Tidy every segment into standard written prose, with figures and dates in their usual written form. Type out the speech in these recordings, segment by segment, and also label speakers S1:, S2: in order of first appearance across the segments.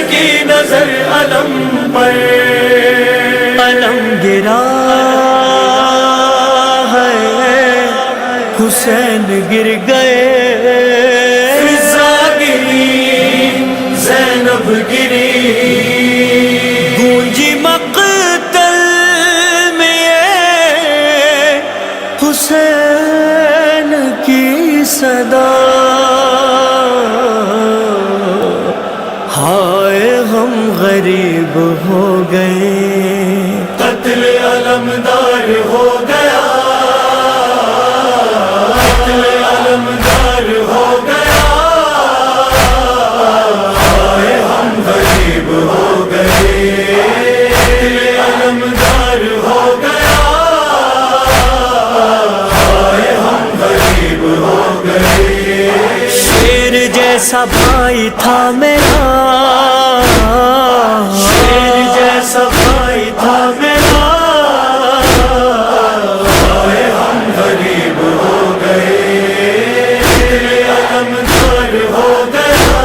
S1: کی نظر علم پر،
S2: علم گرا ہے حسین گر گئے،
S1: فضا گری زینب گری،
S2: گونجی مقتل میں یہ حسین کی صدا، ہائے ہم غریب ہو گئے،
S1: قتل علمدار ہو گیا، قتل علمدار ہو گیا، ہائے ہم غریب ہو گئے، قتل علمدار ہو گیا، ہائے ہم غریب ہو گئے۔
S2: شیر جیسا بھائی تھا میرا،
S1: شیر جیسا بھائی تھا میرا، ہائے ہم غریب ہو گئے، قتل علمدار ہو گیا،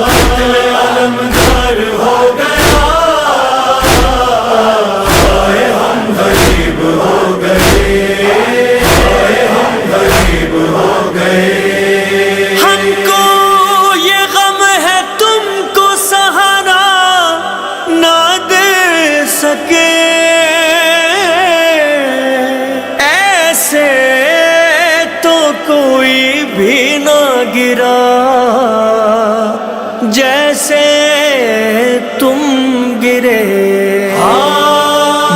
S1: قتل علمدار ہو گیا، ہائے ہم غریب ہو گئے، ہائے ہم غریب ہو گئے۔
S2: ہم کو یہ غم ہے تم کو سہارا نہ دے سکے، ایسے تو کوئی بھی نہ گرا جیسے تم گرے،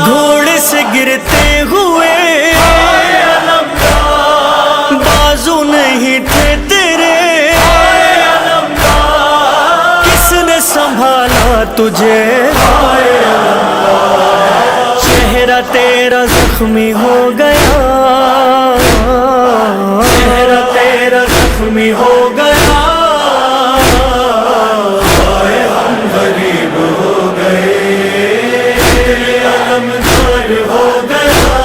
S2: گھوڑے سے گرتے ہوئے بازو نہیں تھے تیرے، کس نے سنبھالا تجھے، چہرہ تیرا زخمی ہو گیا،
S1: چہرہ تیرا زخمی ہو گیا، ہائے ہم غریب ہو گئے، قتل علمدار ہو گیا،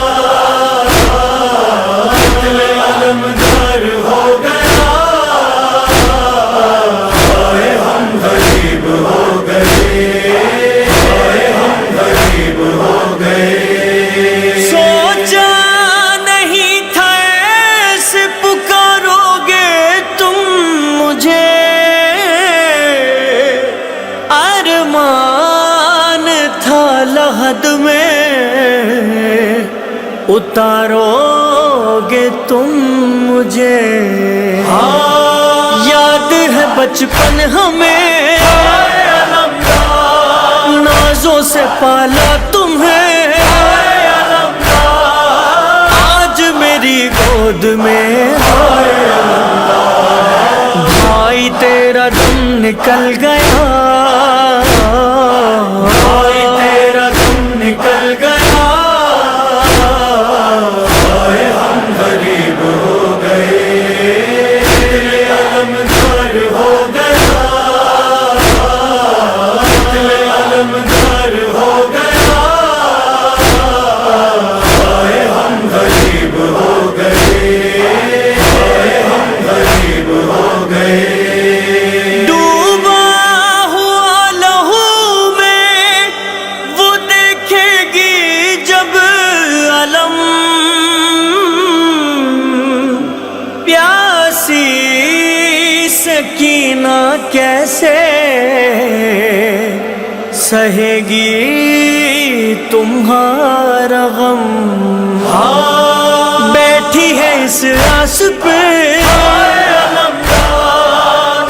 S1: قتل علمدار ہو گیا، ہائے ہم غریب ہو گئے، ہائے ہم غریب ہو گئے۔
S2: سوچا نہیں تھا ایسے پکارو گے تم مجھے، ارمان تھا لحد میں اتارو گے تم مجھے، یاد ہے بچپن ہمیں نازوں سے پالا تمہیں، آج میری گود میں بھائی تیرا دم نکل گیا،
S1: بھائی تیرا دم نکل گیا، ہائے ہم غریب ہو گئے، قتل علمدار ہو گیا، قتل علمدار ہو گیا، ہائے ہم غریب ہو گئے، ہائے ہم غریب ہو گئے۔
S2: ڈوبا ہوا لہو میں وہ دیکھے گی جب علم، پیاسی سکینہ کیسے سہے گی تمہارا غم، بیٹھی ہے اس آس پہ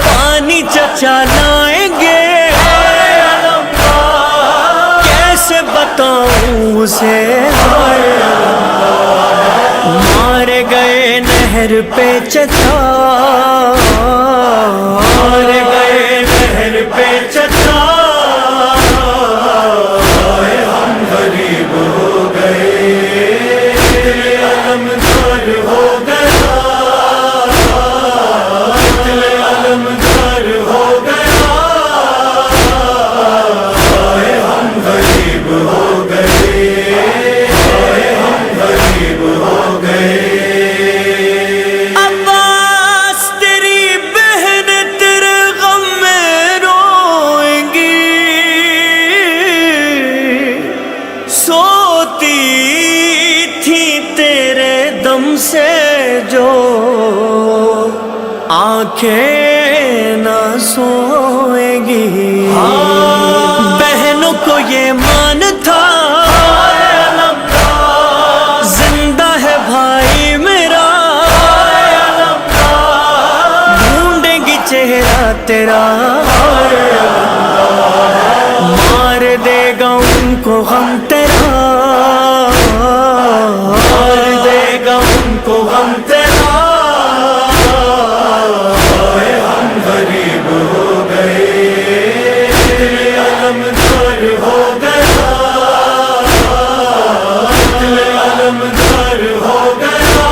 S2: پانی چچا لائیں گے، کیسے بتاؤں اسے، مارے گئے نہر پہ چچا،
S1: مارے گئے نہر پہ چچا، ہائے ہم غریب ہو گئے، قتل علمدار ہو گیا، قتل علمدار ہو گیا، ہائے ہم غریب ہو گئے، ہائے ہم غریب ہو گئے۔
S2: عباس تیری بہن تیرے غم میں آنکھیں نہ سوئیں گی، بہنوں کو یہ مان تھا زندہ ہے بھائی میرا، ڈھونڈیں گی چہرہ تیرا، مار دے گا ان کو غم تیرا، مار دے گا ان کو غم تیرا۔
S1: ہم غریب ہو گئے، دل علمدار ہو گیا، دل علمدار ہو گیا،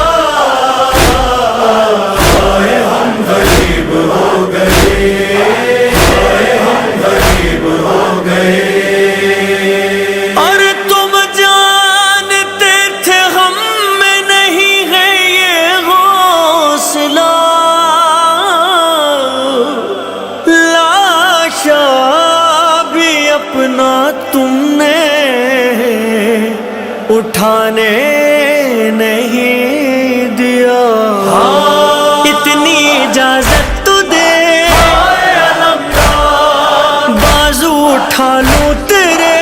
S1: ہم غریب ہو گئے، ہم غریب ہو گئے۔
S2: اور تم جانتے تھے ہم میں نہیں ہے یہ حوصلہ، لاشا بھی اپنا تم نے اٹھانے نہیں دیا، اتنی اجازت تو دے بازو اٹھا لوں تیرے،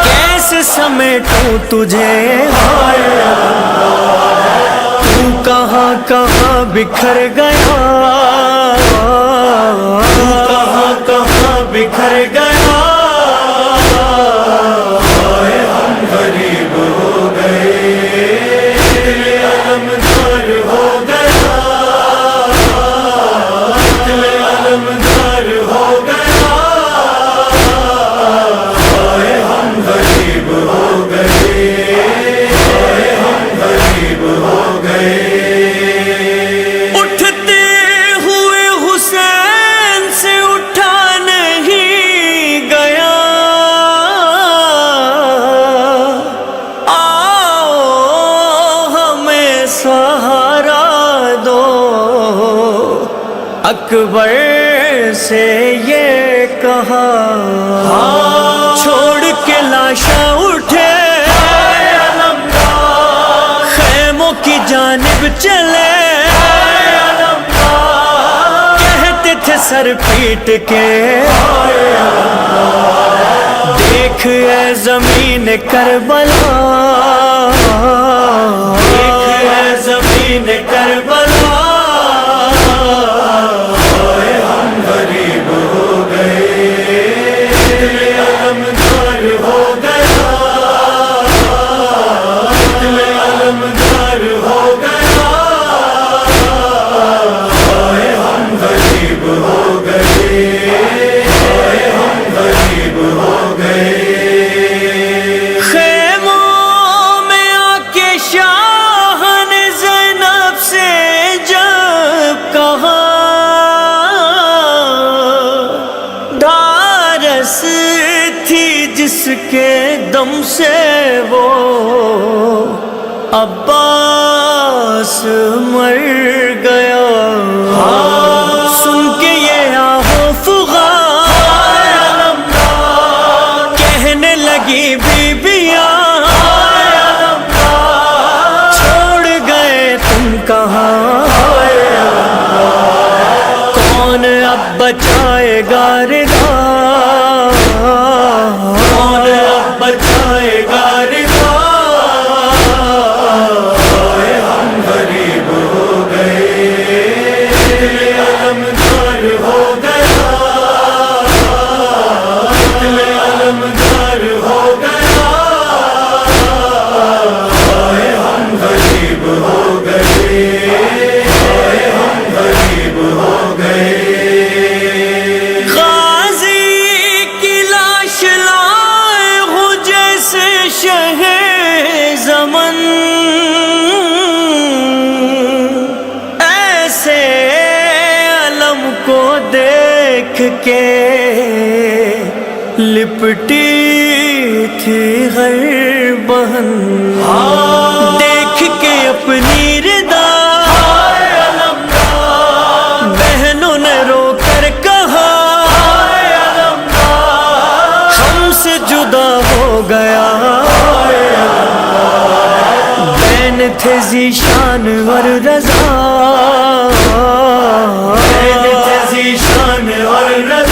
S2: کیسے سمیٹوں تجھے، تو کہاں کہاں بکھر گیا، کہاں کہاں بکھر گیا۔
S1: ہم غریب ہو گئے، دل علمدار ہو گیا، دل علمدار ہو گیا، ہم غریب ہو گئے، ہم غریب ہو گئے۔
S2: اٹھتے ہوئے حسین سے اٹھا نہیں گیا، آؤ ہمیں سہارا دو، اکبر سے یہ کہا، چھوڑ کے لاشا اٹھے خیموں کی جانب چلے، کہتے تھے سر پیٹ کے، دیکھ اے زمین کربلا، دیکھ اے زمین کربلا۔
S1: ہم غریب ہو گئے، دل علمدار ہو گیا، دل علمدار ہو گیا، ہم غریب ہو گئے، ہم غریب ہو گئے۔
S2: خیموں میں آ کے شاہ نے زینب سے جب کہا، ڈھارس تھی جس کے دم سے وہ عباس مر گیا، سن کے یہ آہو فغان کہنے لگی بیبیاں، چھوڑ گئے تم کہاں، کون اب بچائے گا رضا، کون اب بچائے گا رضا۔
S1: ہم غریب ہو گئے، دل علمدار ہو گیا، دل علمدار ہو گیا، ہم غریب ہو گئے، ہم غریب ہو گئے۔
S2: غازی کی لاش لائے ہوں جیسے شہ زمن، ایسے علم کو دیکھ کے لپٹی تھی ہر بہن، دیکھ کے اپنی ردا بہنوں نے رو کر کہا، ہم سے جدا ہو گیا، بہن تھے ذیشان اور رضا،
S1: زید تھے ذیشان اور رضا،